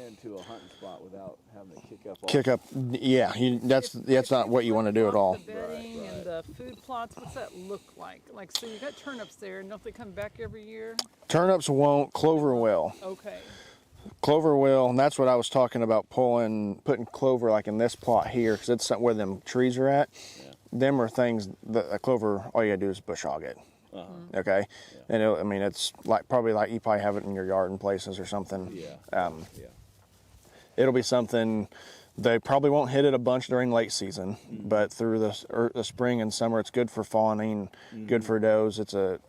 into a hunting spot without having to kick up. Kick up, yeah. That's not what you want to do at all. The bedding and the food plots. What's that look like? Like, so you got turnips there, and don't they come back every year? Turnips won't. Clover will. Okay. Clover will, and that's what I was talking about, putting clover like in this plot here, because it's where them trees are at. Yeah. Them are things that a clover, all you gotta do is bush hog it. Okay, yeah. And I mean, it's like probably like you probably have it in your yard in places or something. Yeah. It'll be something. They probably won't hit it a bunch during late season, but through the spring and summer, it's good for fawning, good for does. It's a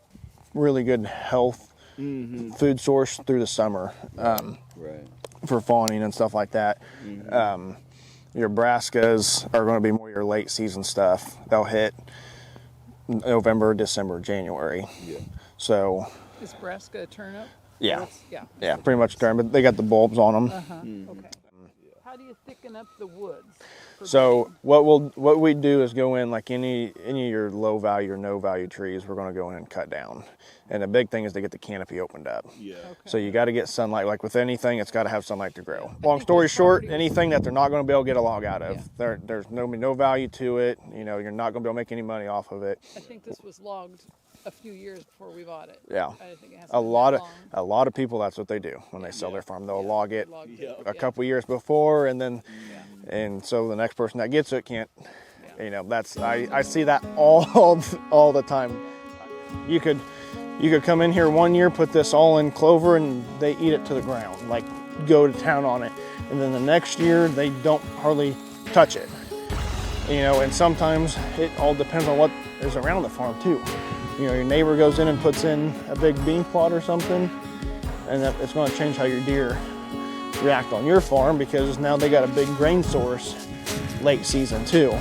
really good health food source through the summer for fawning and stuff like that. Your brassicas are going to be more your late season stuff. They'll hit November, December, January. Yeah. So. Is brassica a turnip? Yeah. Yeah, pretty much turnip, but they got the bulbs on them. Okay. How do you thicken up the woods? So what we do is go in like any of your low value or no value trees, we're going to go in and cut down. And the big thing is to get the canopy opened up. Yeah. Okay. So you got to get sunlight. Like with anything, it's got to have sunlight to grow. Long story short, anything that they're not going to be able to get a log out of, there's no value to it. You know, you're not going to be able to make any money off of it. I think this was logged a few years before we bought it. Yeah. I think it has a lot of people, that's what they do when they sell their farm. They'll log it a couple years before, and then and so the next person that gets it can't. You know, that's I see that all the time. You could come in here one year, put this all in clover, and they eat it to the ground, like go to town on it. And then the next year they don't hardly touch it. You know, and sometimes it all depends on what is around the farm too. You know, your neighbor goes in and puts in a big bean plot or something, and it's going to change how your deer react on your farm, because now they got a big grain source late season too.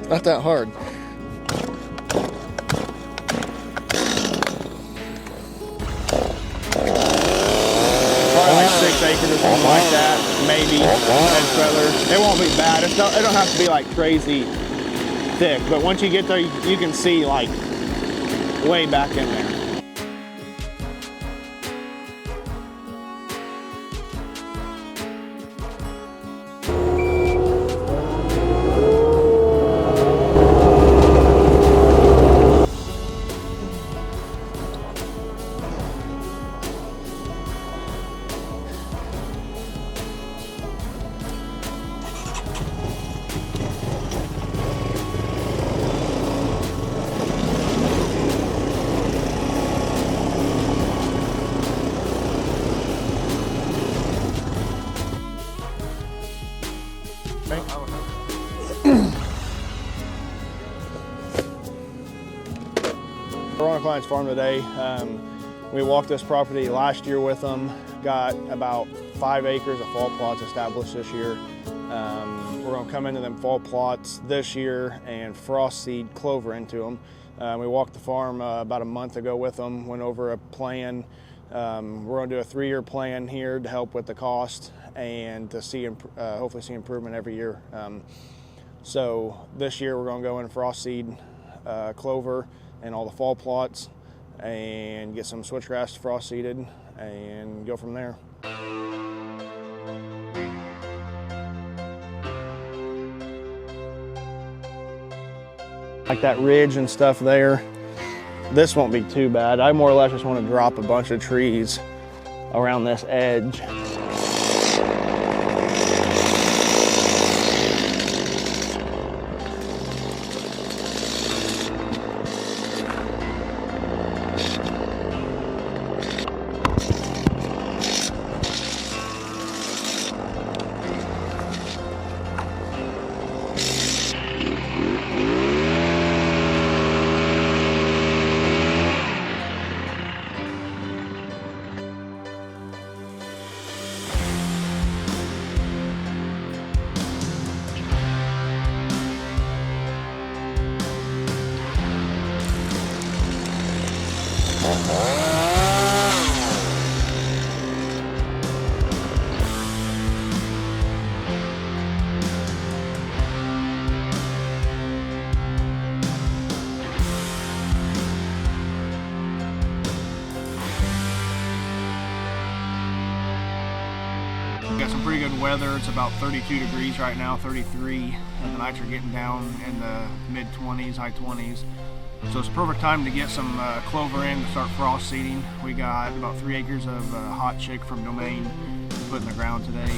Not that hard. Probably like 6 acres or something like that, maybe. It won't be bad. It don't have to be like crazy thick, but once you get there, you can see like way back in there. We're on a client's farm today. We walked this property last year with them, got about 5 acres of fall plots established this year. We're going to come into them fall plots this year and frost seed clover into them. We walked the farm about a month ago with them, went over a plan. We're going to do a 3-year plan here to help with the cost and to see hopefully see improvement every year. So this year we're going to go in and frost seed clover and all the fall plots and get some switchgrass frost seeded and go from there. Like that ridge and stuff there, this won't be too bad. I more or less just want to drop a bunch of trees around this edge. We got some pretty good weather. It's about 32 degrees right now, 33, and the nights are getting down in the mid-20s, high 20s. So it's a perfect time to get some clover in to start frost seeding. We got about 3 acres of hot chick from Domain to put in the ground today.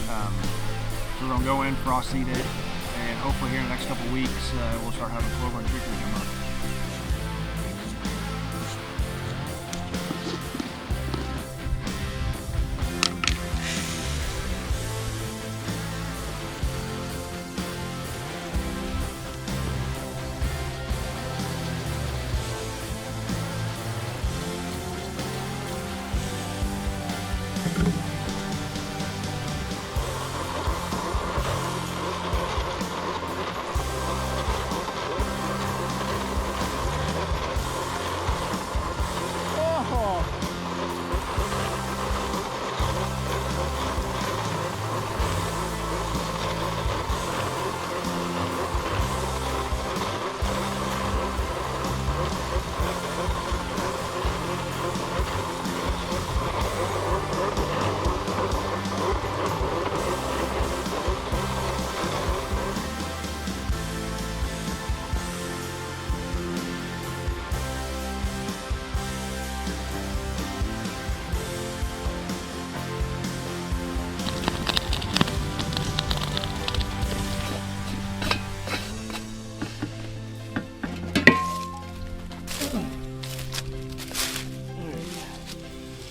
So we're gonna go in, frost seed it, and hopefully here in the next couple weeks we'll start having clover and chicory come up.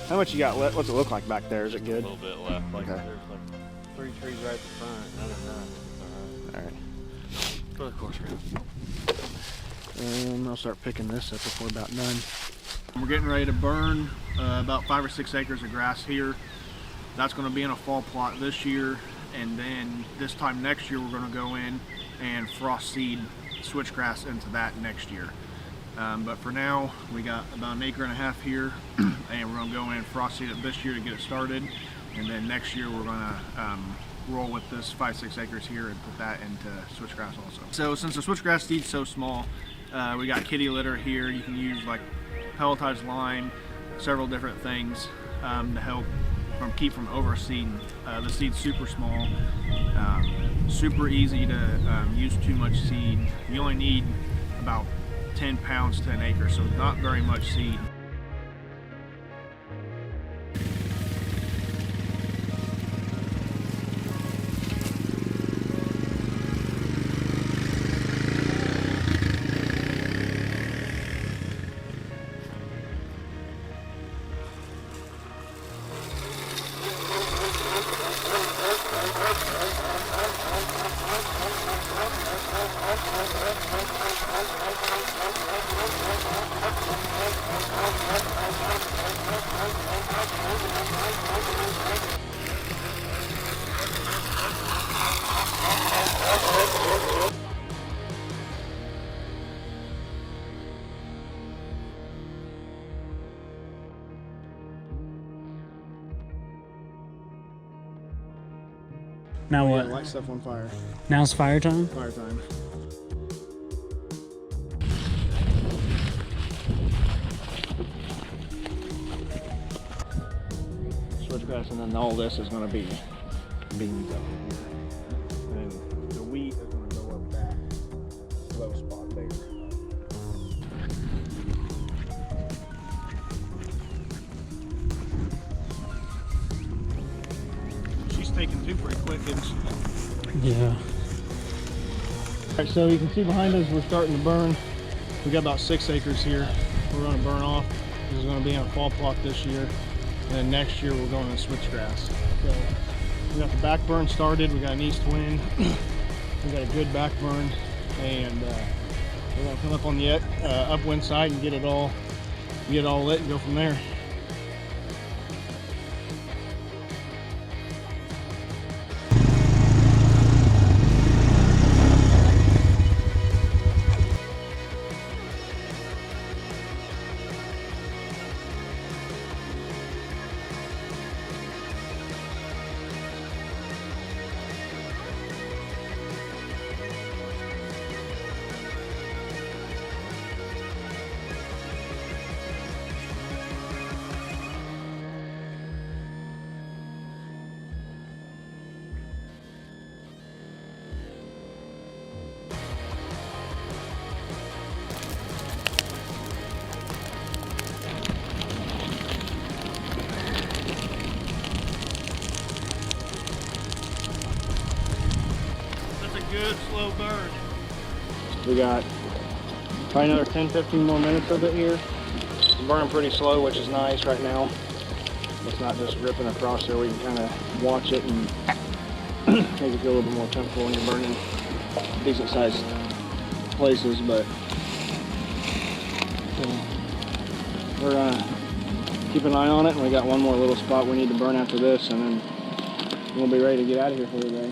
How much you got left? What's it look like back there? Is it good? A little bit left. Like Okay. there's like 3 trees right at the front. Other than that, it's All right. for the course I'll start picking this up before about done. We're getting ready to burn about 5 or 6 acres of grass here. That's going to be in a fall plot this year, and then this time next year we're going to go in and frost seed switchgrass into that next year. But for now, we got about 1.5 acres here, and we're going to go in and frost seed it this year to get it started, and then next year we're going to roll with this 5-6 acres here and put that into switchgrass also. So since the switchgrass seed's so small, we got kitty litter here. You can use like pelletized lime, several different things to help keep from overseeding. The seed's super small, super easy to use too much seed. You only need about 10 pounds to an acre, so not very much seed. Now Yeah, what? light stuff on fire. Now's fire time? Fire time. Switchgrass, and then all this is going to be beans up here. And the wheat is going to go up that low spot there. She's taking two pretty quick, isn't she? Yeah. Alright, so you can see behind us we're starting to burn. We got about 6 acres here we're going to burn off. This is going to be on a fall plot this year. And then next year we're going to switchgrass. So we got the back burn started. We got an east wind. We got a good back burn, and we're going to come up on the upwind side and get it all lit and go from there. good slow burn. We got probably another 10-15 more minutes of it here. It's burning pretty slow, which is nice right now. It's not just ripping across there. We can kind of watch it and make it feel a little bit more comfortable when you're burning decent sized places. But we're gonna keep an eye on it, and we got one more little spot we need to burn after this, and then we'll be ready to get out of here for the day.